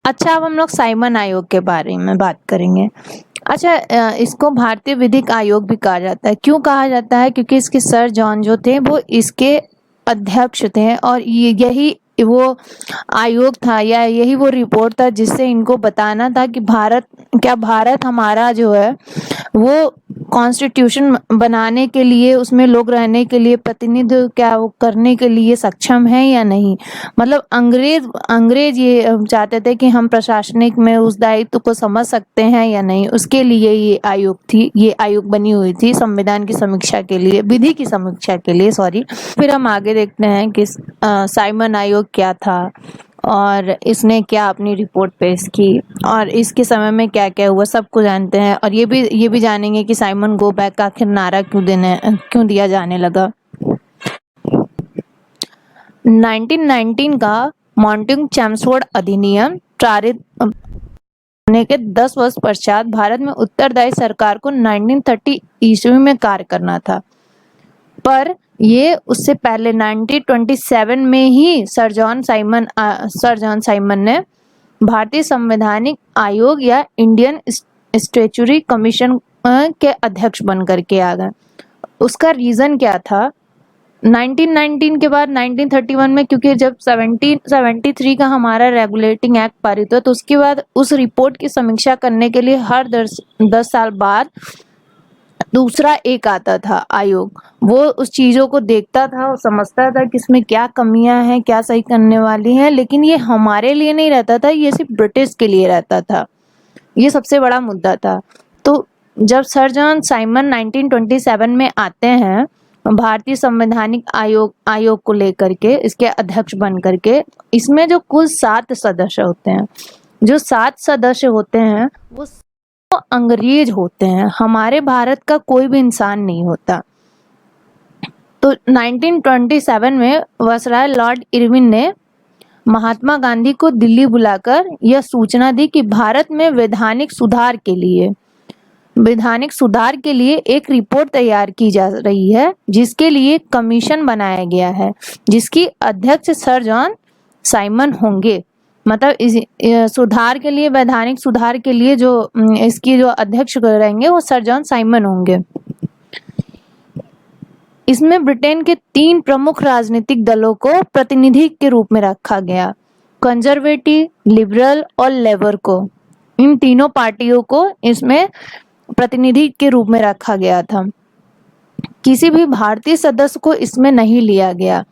अच्छा, अब हम लोग साइमन आयोग के बारे में बात करेंगे। अच्छा, इसको भारतीय विधिक आयोग भी कहा जाता है। क्यों कहा जाता है? क्योंकि इसके सर जॉन जो थे वो इसके अध्यक्ष थे, और यही वो आयोग था या यही वो रिपोर्ट था जिससे इनको बताना था कि भारत हमारा जो है वो कॉन्स्टिट्यूशन बनाने के लिए, उसमें लोग रहने के लिए, प्रतिनिधित्व क्या वो करने के लिए सक्षम है या नहीं। मतलब अंग्रेज ये चाहते थे कि हम प्रशासनिक में उस दायित्व को समझ सकते हैं या नहीं, उसके लिए ये आयोग बनी हुई थी, संविधान की समीक्षा के लिए, विधि की समीक्षा के लिए, सॉरी। फिर हम आगे देखते हैं कि साइमन आयोग क्या था और इसने क्या अपनी रिपोर्ट पेश की और इसके समय में क्या क्या हुआ, सबको जानते हैं। और ये भी जानेंगे कि साइमन गो बैक का आखिर नारा क्यों दिया जाने लगा। 1919 का मॉन्टेग चेम्सफोर्ड अधिनियम पारित होने के 10 वर्ष पश्चात भारत में उत्तरदायी सरकार को 1930 ईस्वी में कार्य करना था, पर ये उससे पहले 1927 में ही सर जॉन साइमन ने भारतीय संवैधानिक आयोग या इंडियन स्टैट्यूटरी कमीशन के अध्यक्ष बन करके आ गए। उसका रीजन क्या था? 1919 के बाद 1931 में, क्योंकि जब 1773 का हमारा रेगुलेटिंग एक्ट पारित हुआ, तो उसके बाद उस रिपोर्ट की समीक्षा करने के लिए हर 10 साल बाद दूसरा एक आता था आयोग। वो उस चीजों को देखता था और समझता था कि इसमें क्या कमियां हैं, क्या सही करने वाली हैं। लेकिन ये हमारे लिए नहीं रहता था, ये सिर्फ ब्रिटिश के लिए रहता था। ये सबसे बड़ा मुद्दा था। तो जब सर जॉन साइमन 1927 में आते हैं भारतीय संवैधानिक आयोग को लेकर के, इसके अध्यक्ष बन करके, इसमें जो कुल 7 सदस्य होते हैं, जो 7 सदस्य होते हैं वो अंग्रेज होते हैं। हमारे भारत का कोई भी इंसान नहीं होता। तो 1927 में वायसराय लॉर्ड इरविन ने महात्मा गांधी को दिल्ली बुलाकर यह सूचना दी कि भारत में वैधानिक सुधार के लिए एक रिपोर्ट तैयार की जा रही है, जिसके लिए कमीशन बनाया गया है, जिसकी अध्यक्ष सर जॉन साइमन होंगे। मतलब इस सुधार के लिए, वैधानिक सुधार के लिए जो इसकी जो अध्यक्ष रहेंगे वो सर जॉन साइमन होंगे। इसमें ब्रिटेन के 3 प्रमुख राजनीतिक दलों को प्रतिनिधि के रूप में रखा गया, कंजर्वेटिव, लिबरल और लेबर को। इन तीनों पार्टियों को इसमें प्रतिनिधि के रूप में रखा गया था। किसी भी भारतीय सदस्य को इसमें नहीं लिया गया।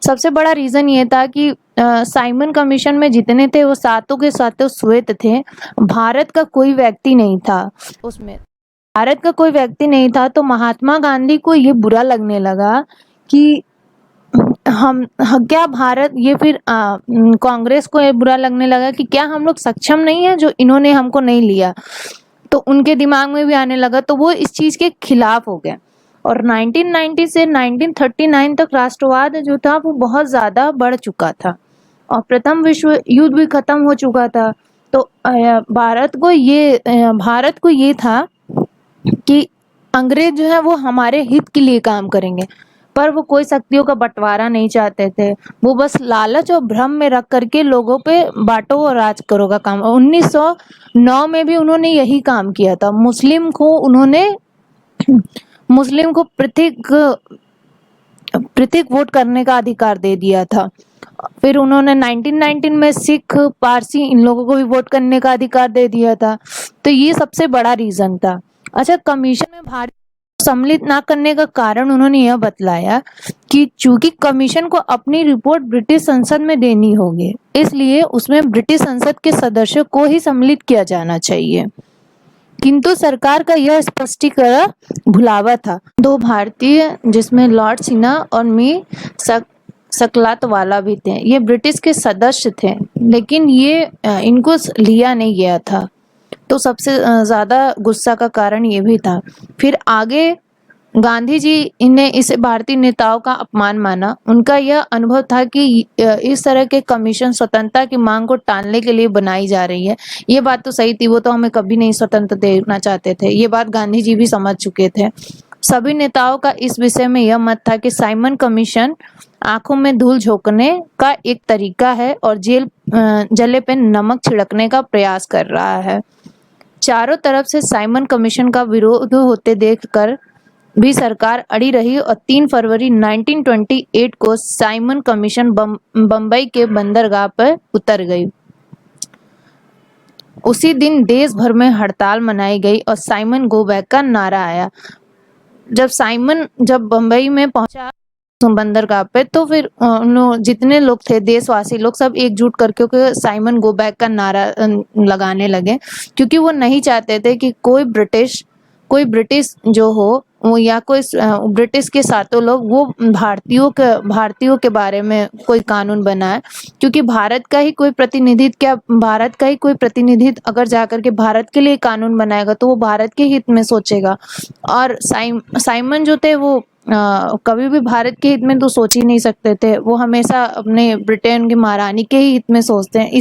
सबसे बड़ा रीजन ये था कि साइमन कमीशन में जितने थे वो सातों के सातों श्वेत थे। भारत का कोई व्यक्ति नहीं था उसमें। भारत का कोई व्यक्ति नहीं था, तो महात्मा गांधी को ये बुरा लगने लगा कि क्या भारत, ये फिर कांग्रेस को ये बुरा लगने लगा कि क्या हम लोग सक्षम नहीं है जो इन्होंने हमको नहीं लिया। तो उनके दिमाग में भी आने लगा, तो वो इस चीज के खिलाफ हो गए। और 1990 से 1939 तक राष्ट्रवाद जो था वो बहुत ज्यादा बढ़ चुका था और प्रथम विश्व युद्ध भी खत्म हो चुका था। तो भारत को ये था कि अंग्रेज जो है वो हमारे हित के लिए काम करेंगे, पर वो कोई शक्तियों का बंटवारा नहीं चाहते थे। वो बस लालच और भ्रम में रख करके लोगों पे बांटो और राज करो का काम। 1909 में भी उन्होंने यही काम किया था। मुस्लिम को प्रत्येक वोट करने का अधिकार दे दिया था। फिर उन्होंने 1919 में सिख, पारसी, इन लोगों को भी वोट करने का अधिकार दे दिया था। तो ये सबसे बड़ा रीजन था। अच्छा, कमीशन में भारत सम्मिलित ना करने का कारण उन्होंने यह बतलाया कि चूंकि कमीशन को अपनी रिपोर्ट ब्रिटिश संसद में देनी होगी, इसलिए उसमें ब्रिटिश संसद के सदस्यों को ही सम्मिलित किया जाना चाहिए। किंतु सरकार का यह स्पष्टीकरण भुलावा था। 2 भारतीय, जिसमें लॉर्ड सिन्हा और मी सकलातवाला भी थे, ये ब्रिटिश के सदस्य थे, लेकिन इनको लिया नहीं गया था। तो सबसे ज्यादा गुस्सा का कारण ये भी था। फिर आगे गांधी जी ने इसे भारतीय नेताओं का अपमान माना। उनका यह अनुभव था कि इस तरह के कमीशन स्वतंत्रता की मांग को टालने के लिए बनाई जा रही है। ये बात तो सही थी, वो तो हमें कभी नहीं स्वतंत्र देना चाहते थे। ये बात गांधी जी भी समझ चुके थे। सभी नेताओं का इस विषय में यह मत था कि साइमन कमीशन आंखों में धूल झोंकने का एक तरीका है और जेल जले पे नमक छिड़कने का प्रयास कर रहा है। चारों तरफ से साइमन कमीशन का विरोध होते देखकर भी सरकार अड़ी रही और 3 फरवरी 1928 को साइमन कमीशन बम्बई के बंदरगाह पर उतर गई। उसी दिन देश भर में हड़ताल मनाई गई और साइमन गो बैक का नारा आया। जब बम्बई में पहुंचा बंदरगाह पे, तो फिर जितने लोग थे, देशवासी लोग, सब एकजुट करके साइमन गो बैक का नारा लगाने लगे, क्योंकि वो नहीं चाहते थे कि कोई ब्रिटिश जो हो वो, या कोई ब्रिटिश के साथों लोग वो भारतीयों के बारे में कोई कानून बनाए। क्योंकि भारत का ही कोई प्रतिनिधित्व अगर जाकर के भारत के लिए कानून बनाएगा तो वो भारत के हित में सोचेगा। और साइमन जो थे वो कभी भी भारत के हित में तो सोच ही नहीं सकते थे, वो हमेशा अपने ब्रिटेन की महारानी के ही हित में सोचते हैं।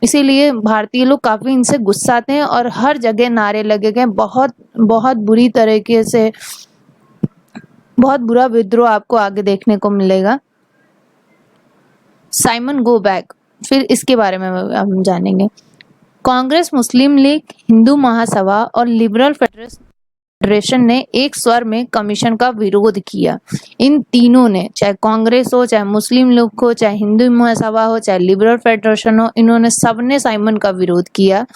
इसीलिए भारतीय लोग काफी इनसे गुस्सा थे और हर जगह नारे लगे गए। बहुत बहुत बुरी तरीके से, बहुत बुरा विद्रोह आपको आगे देखने को मिलेगा। साइमन गो बैक, फिर इसके बारे में हम जानेंगे। कांग्रेस, मुस्लिम लीग, हिंदू महासभा और लिबरल फेडरेशन ने एक स्वर में कमीशन का विरोध किया। इन तीनों ने, चाहे कांग्रेस हो, चाहे मुस्लिम लीग हो, चाहे हिंदू महासभा हो, चाहे लिबरल फेडरेशन हो, इन्होंने सबने साइमन का विरोध किया।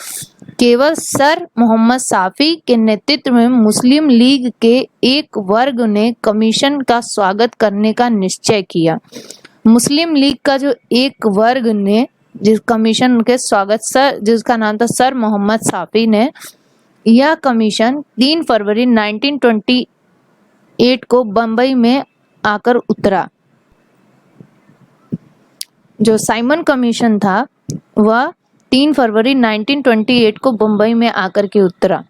केवल सर मोहम्मद साफी के नेतृत्व में मुस्लिम लीग के एक वर्ग ने कमीशन का स्वागत करने का निश्चय किया। मुस्लिम लीग का जो एक वर्ग ने जिस कमीशन के स्वागत, जिसका नाम था सर मोहम्मद साफी ने, यह कमीशन 3 फरवरी 1928 को बंबई में आकर उतरा। जो साइमन कमीशन था वह 3 फरवरी 1928 को बंबई में आकर के उतरा।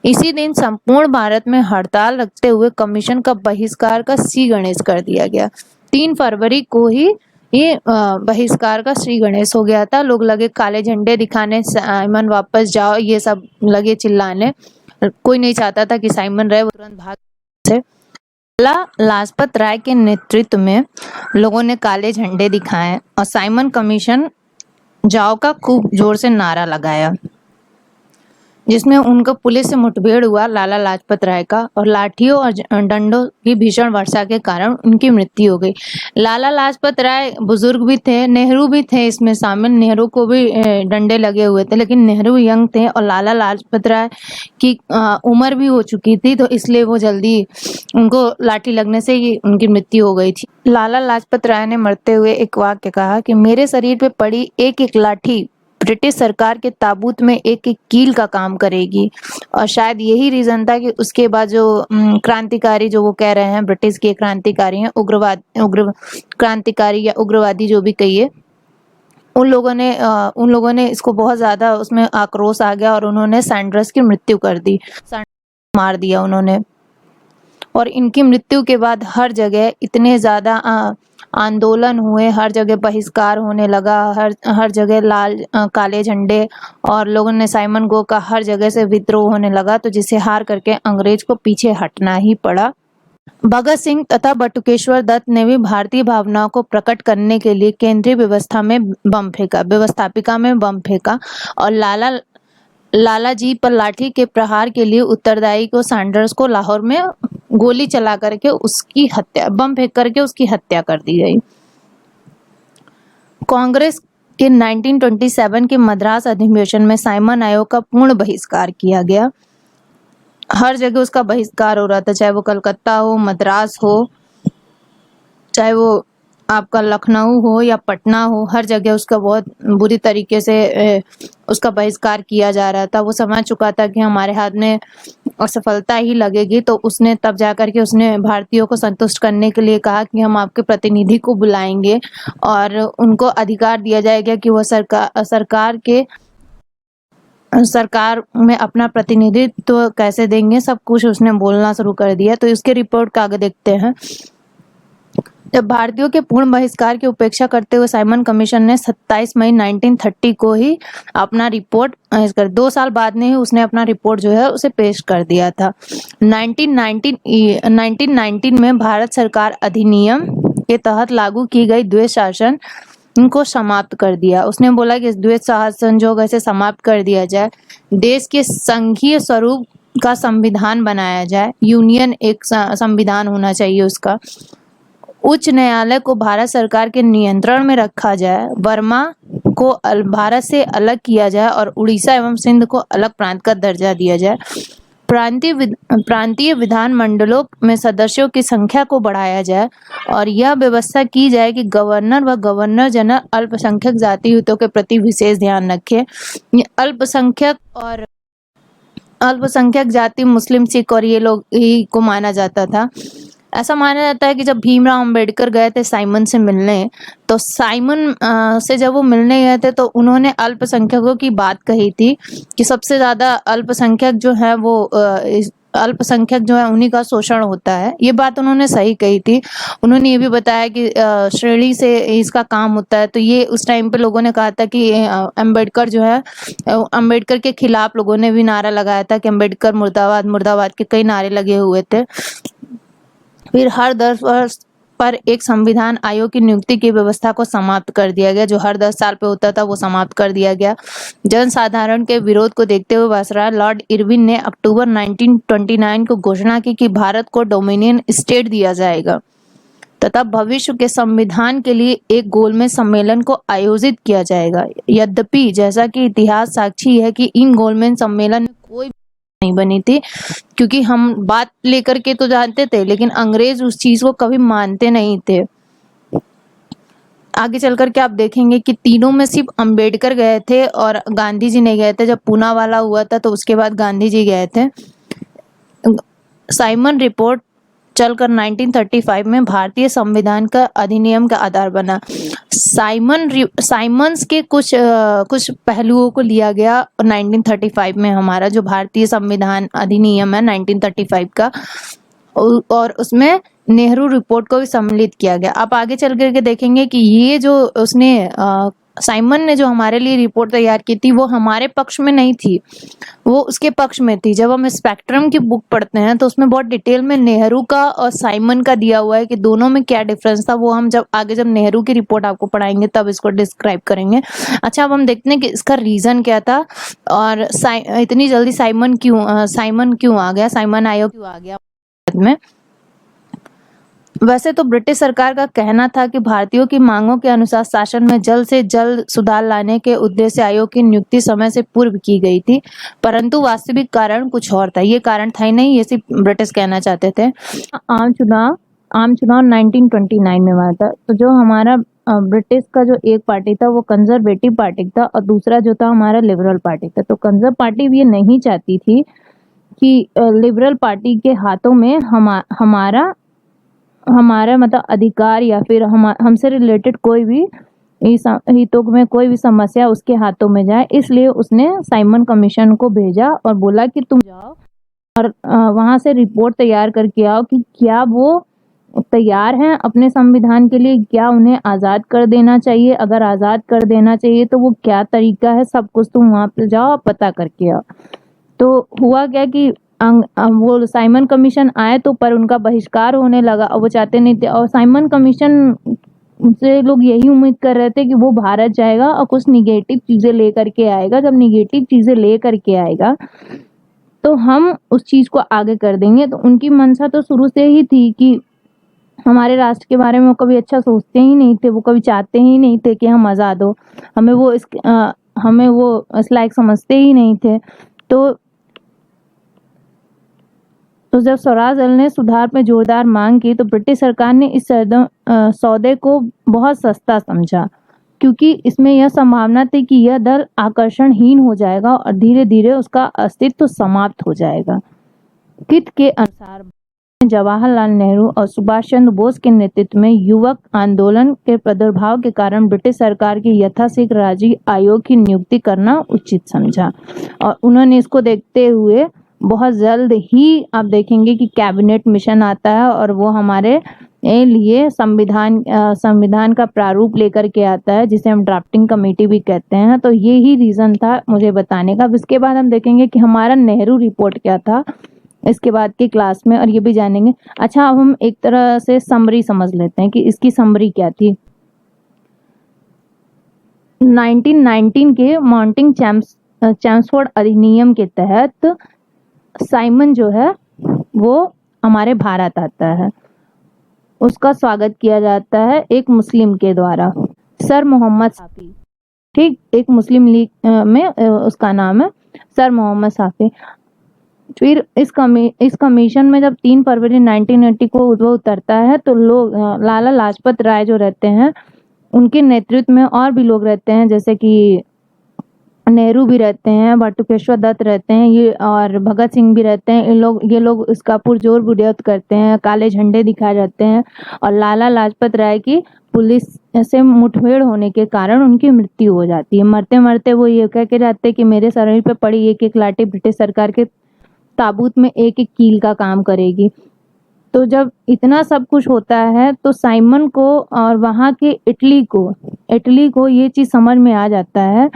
इसी दिन संपूर्ण भारत में हड़ताल रखते हुए कमीशन का बहिष्कार का श्री गणेश कर दिया गया। 3 फरवरी को ही ये बहिष्कार का श्री गणेश हो गया था। लोग लगे काले झंडे दिखाने, साइमन वापस जाओ, ये सब लगे चिल्लाने। कोई नहीं चाहता था कि साइमन रहे, वो तुरंत भाग थे। लाला लाजपत राय के नेतृत्व में लोगों ने काले झंडे दिखाए और साइमन कमीशन जाओ का खूब जोर से नारा लगाया, जिसमें उनका पुलिस से मुठभेड़ हुआ लाला लाजपत राय का, और लाठियों और डंडों की भीषण वर्षा के कारण उनकी मृत्यु हो गई। लाला लाजपत राय बुजुर्ग भी थे, नेहरू भी थे इसमें शामिल, नेहरू को भी डंडे लगे हुए थे, लेकिन नेहरू यंग थे और लाला लाजपत राय की उम्र भी हो चुकी थी, तो इसलिए वो जल्दी उनको लाठी लगने से ही उनकी मृत्यु हो गई थी। लाला लाजपत राय ने मरते हुए एक वाक्य कहा कि मेरे शरीर पे पड़ी एक एक लाठी ब्रिटिश सरकार के ताबूत में एक एक कील का काम करेगी। और शायद यही रीजन था कि उसके बाद जो क्रांतिकारी, जो वो कह रहे हैं ब्रिटिश के क्रांतिकारी हैं, उग्र क्रांतिकारी या उग्रवादी जो भी कहिए, उन लोगों ने इसको बहुत ज्यादा, उसमें आक्रोश आ गया और उन्होंने सैंडर्स की मृत्यु कर दी, मार दिया उन्होंने। और इनकी मृत्यु के बाद हर जगह इतने ज्यादा आंदोलन हुए, हर जगह बहिष्कार होने लगा, हर जगह काले झंडे, और लोगों ने साइमन गो का हर जगह से विद्रोह होने लगा, तो जिसे हार करके अंग्रेज को पीछे हटना ही पड़ा। भगत सिंह तथा बटुकेश्वर दत्त ने भी भारतीय भावनाओं को प्रकट करने के लिए केंद्रीय व्यवस्थापिका में बम फेंका और लाला जी पर लाठी के प्रहार के लिए उत्तरदायी को सैंडर्स को लाहौर में गोली चला करके बम फेंक करके उसकी हत्या कर दी गई। कांग्रेस के 1927 के मद्रास अधिवेशन में साइमन आयोग का पूर्ण बहिष्कार किया गया। हर जगह उसका बहिष्कार हो रहा था, चाहे वो कलकत्ता हो, मद्रास हो, चाहे वो आपका लखनऊ हो या पटना हो, हर जगह उसका बहुत बुरी तरीके से उसका बहिष्कार किया जा रहा था। वो समझ चुका था कि हमारे हाथ में असफलता ही लगेगी, तो उसने तब जाकर के उसने भारतीयों को संतुष्ट करने के लिए कहा कि हम आपके प्रतिनिधि को बुलाएंगे और उनको अधिकार दिया जाएगा कि वह सरकार में अपना प्रतिनिधित्व तो कैसे देंगे, सब कुछ उसने बोलना शुरू कर दिया। तो इसके रिपोर्ट का आगे देखते हैं। जब भारतीयों के पूर्ण बहिष्कार की उपेक्षा करते हुए साइमन कमीशन ने 27 मई 1930 को ही अपना रिपोर्ट 2 साल बाद में ही उसने अपना रिपोर्ट जो है उसे पेश कर दिया था। 1919 में भारत सरकार अधिनियम के तहत लागू की गई द्वैत शासन इनको समाप्त कर दिया। उसने बोला कि इस द्वैत सहसंयोग ऐसे समाप्त कर दिया जाए, देश के संघीय स्वरूप का संविधान बनाया जाए, यूनियन एक संविधान होना चाहिए उसका, उच्च न्यायालय को भारत सरकार के नियंत्रण में रखा जाए, बर्मा को भारत से अलग किया जाए और उड़ीसा एवं सिंध को अलग प्रांत का दर्जा दिया जाए, प्रांतीय विधानमंडलों में सदस्यों की संख्या को बढ़ाया जाए और यह व्यवस्था की जाए कि गवर्नर व गवर्नर जनरल अल्पसंख्यक जाति हितों के प्रति विशेष ध्यान रखें। अल्पसंख्यक जाति मुस्लिम, सिख और ये लोग ही को माना जाता था। ऐसा माना जाता है कि जब भीमराव अंबेडकर गए थे साइमन से मिलने, तो साइमन से जब वो मिलने गए थे तो उन्होंने अल्पसंख्यकों की बात कही थी कि सबसे ज्यादा अल्पसंख्यक जो है वो अल्पसंख्यक जो है उन्हीं का शोषण होता है। ये बात उन्होंने सही कही थी। उन्होंने ये भी बताया कि श्रेणी से इसका काम होता है। तो ये उस टाइम पे लोगों ने कहा था कि अंबेडकर जो है, अंबेडकर के खिलाफ लोगों ने भी नारा लगाया था कि अंबेडकर मुर्दाबाद मुर्दाबाद के कई नारे लगे हुए थे। फिर हर 10 वर्ष पर एक संविधान आयोग की नियुक्ति की व्यवस्था को समाप्त कर दिया गया। जो हर 10 साल पे होता था वो समाप्त कर दिया गया। जनसाधारण के विरोध को देखते हुए वायसराय लॉर्ड इरविन ने अक्टूबर 1929 को घोषणा की कि भारत को डोमिनियन स्टेट दिया जाएगा तथा भविष्य के संविधान के लिए एक गोलमेज सम्मेलन को आयोजित किया जाएगा। यद्यपि जैसा कि इतिहास साक्षी है कि इन गोलमेज सम्मेलन में कोई नहीं बनी थी, क्योंकि हम बात लेकर के तो जानते थे लेकिन अंग्रेज उस चीज को कभी मानते नहीं थे। आगे चलकर के आप देखेंगे कि तीनों में सिर्फ अंबेडकर गए थे और गांधी जी नहीं गए थे। जब पूना वाला हुआ था तो उसके बाद गांधी जी गए थे। साइमन रिपोर्ट चलकर 1935 में भारतीय संविधान का अधिनियम का आधार बना। साइमन्स के कुछ पहलुओं को लिया गया 1935 में, हमारा जो भारतीय संविधान अधिनियम है 1935 का, और उसमें नेहरू रिपोर्ट को भी सम्मिलित किया गया। आप आगे चल करके देखेंगे कि ये जो उसने साइमन ने जो हमारे लिए रिपोर्ट तैयार की थी वो हमारे पक्ष में नहीं थी, वो उसके पक्ष में थी। जब हम स्पेक्ट्रम की बुक पढ़ते हैं तो उसमें बहुत डिटेल में नेहरू का और साइमन का दिया हुआ है कि दोनों में क्या डिफरेंस था। वो हम जब नेहरू की रिपोर्ट आपको पढ़ाएंगे तब इसको डिस्क्राइब करेंगे। अच्छा, अब हम देखते हैं कि इसका रीजन क्या था और इतनी जल्दी साइमन क्यों आ गया, साइमन आयोग क्यों आ गया में। वैसे तो ब्रिटिश सरकार का कहना था कि भारतीयों की मांगों के अनुसार शासन में जल्द से जल्द सुधार लाने के उद्देश्य से आयोग की नियुक्ति समय से पूर्व की गई थी, परंतु वास्तविक कारण कुछ और था। ये कारण था ही नहीं, ये सिर्फ ब्रिटिश कहना चाहते थे। आम चुनाव 1929 में हुआ था। तो जो हमारा ब्रिटिश का जो एक पार्टी था वो कंजर्वेटिव पार्टी था और दूसरा जो था हमारा लिबरल पार्टी था। तो कंजर्व पार्टी भी ये नहीं चाहती थी कि लिबरल पार्टी के हाथों में हमारा मतलब अधिकार या फिर हमसे रिलेटेड कोई भी हितों में कोई भी समस्या उसके हाथों में जाए। इसलिए उसने साइमन कमीशन को भेजा और बोला कि तुम जाओ और वहां से रिपोर्ट तैयार करके आओ कि क्या वो तैयार हैं अपने संविधान के लिए, क्या उन्हें आज़ाद कर देना चाहिए, अगर आज़ाद कर देना चाहिए तो वो क्या तरीका है, सब कुछ तुम वहां पे जाओ पता करके आओ। तो हुआ क्या कि वो साइमन कमीशन आए तो पर उनका बहिष्कार होने लगा और वो चाहते नहीं थे। और साइमन कमीशन से लोग यही उम्मीद कर रहे थे कि वो भारत जाएगा और कुछ निगेटिव चीज़ें लेकर के आएगा। जब निगेटिव चीज़ें लेकर के आएगा तो हम उस चीज़ को आगे कर देंगे। तो उनकी मंशा तो शुरू से ही थी कि हमारे राष्ट्र के बारे में वो कभी अच्छा सोचते ही नहीं थे, वो कभी चाहते ही नहीं थे कि हम आज़ाद हो, हमें वो इस लायक समझते ही नहीं थे। तो जब स्वराज दल ने सुधार में जोरदार मांग की तो ब्रिटिश सरकार ने इस सौदे को बहुत सस्ता समझा, क्योंकि इसमें यह संभावना थी कि यह दल आकर्षणहीन हो जाएगा और धीरे धीरे उसका अस्तित्व समाप्त हो जाएगा। कित के अनुसार जवाहरलाल नेहरू और सुभाष चंद्र बोस के नेतृत्व में युवक आंदोलन के प्रादुर्भाव के कारण ब्रिटिश सरकार की यथाशीघ्र राज्य आयोग की नियुक्ति करना उचित समझा और उन्होंने इसको देखते हुए बहुत जल्द ही आप देखेंगे कि कैबिनेट मिशन आता है और वो हमारे लिए संविधान का प्रारूप लेकर के आता है, जिसे हम ड्राफ्टिंग कमेटी भी कहते हैं। तो ये ही रीज़न था मुझे बताने का। इसके बाद हम देखेंगे कि हमारा नेहरू रिपोर्ट क्या था इसके बाद की क्लास में, और ये भी जानेंगे। अच्छा, अब हम एक तरह से समरी समझ लेते हैं कि इसकी समरी क्या थी। 1919 के मॉन्टिंग चैम्सफोर्ड अधिनियम के तहत साइमन जो है वो हमारे भारत आता है। उसका स्वागत किया जाता है एक मुस्लिम के द्वारा, सर मोहम्मद साफी। ठीक, एक मुस्लिम लीग में उसका नाम है सर मोहम्मद साफी। फिर इस कमीशन में जब 3 फरवरी 1980 को वो उतरता है तो लोग लाला लाजपत राय जो रहते हैं उनके नेतृत्व में और भी लोग रहते हैं, जैसे कि नेहरू भी रहते हैं, बटुकेश्वर दत्त रहते हैं, ये और भगत सिंह भी रहते हैं। ये लोग इसका पुरजोर विरोध करते हैं, काले झंडे दिखाए जाते हैं और लाला लाजपत राय की पुलिस से मुठभेड़ होने के कारण उनकी मृत्यु हो जाती है। मरते मरते वो ये कह के जाते हैं कि मेरे शरीर पे पड़ी एक एक लाठी ब्रिटिश सरकार के ताबूत में एक एक कील का काम करेगी। तो जब इतना सब कुछ होता है तो साइमन को और वहाँ के इटली को ये चीज़ समझ में आ जाता है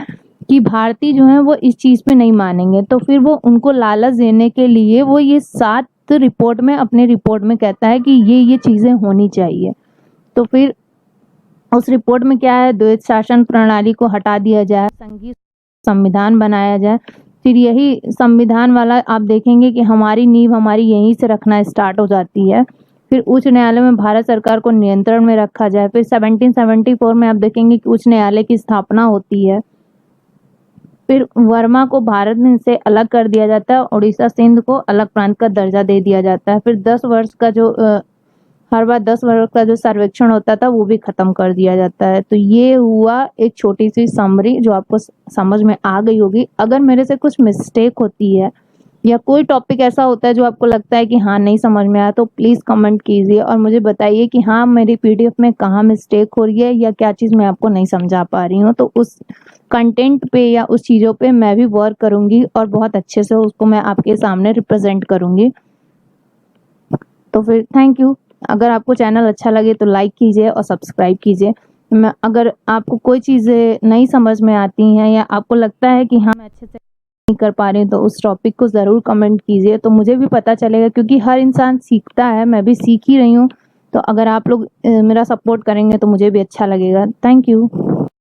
कि भारतीय जो हैं वो इस चीज़ पे नहीं मानेंगे। तो फिर वो उनको लालच देने के लिए वो ये 7 रिपोर्ट में अपने रिपोर्ट में कहता है कि ये चीज़ें होनी चाहिए। तो फिर उस रिपोर्ट में क्या है, द्वैत शासन प्रणाली को हटा दिया जाए, संघीय संविधान बनाया जाए। फिर यही संविधान वाला आप देखेंगे कि हमारी नींव हमारी यहीं से रखना स्टार्ट हो जाती है। फिर उच्च न्यायालय में भारत सरकार को नियंत्रण में रखा जाए। फिर 1774 में आप देखेंगे कि उच्च न्यायालय की स्थापना होती है। फिर वर्मा को भारत में से अलग कर दिया जाता है, उड़ीसा सिंध को अलग प्रांत का दर्जा दे दिया जाता है। फिर 10 वर्ष का जो हर बार 10 वर्ष का जो सर्वेक्षण होता था वो भी खत्म कर दिया जाता है। तो ये हुआ एक छोटी सी समरी जो आपको समझ में आ गई होगी। अगर मेरे से कुछ मिस्टेक होती है या कोई टॉपिक ऐसा होता है जो आपको लगता है कि हाँ नहीं समझ में आया, तो प्लीज़ कमेंट कीजिए और मुझे बताइए कि हाँ मेरी पीडीएफ में कहाँ मिस्टेक हो रही है या क्या चीज़ मैं आपको नहीं समझा पा रही हूँ। तो उस कंटेंट पे या उस चीज़ों पे मैं भी वर्क करूँगी और बहुत अच्छे से उसको मैं आपके सामने रिप्रेजेंट करूँगी। तो फिर थैंक यू। अगर आपको चैनल अच्छा लगे तो लाइक कीजिए और सब्सक्राइब कीजिए। अगर आपको कोई चीज़ें नहीं समझ में आती हैं या आपको लगता है कि हाँ मैं अच्छे से नहीं कर पा रही हूँ तो उस टॉपिक को ज़रूर कमेंट कीजिए, तो मुझे भी पता चलेगा, क्योंकि हर इंसान सीखता है, मैं भी सीख ही रही हूँ। तो अगर आप लोग मेरा सपोर्ट करेंगे तो मुझे भी अच्छा लगेगा। Thank you.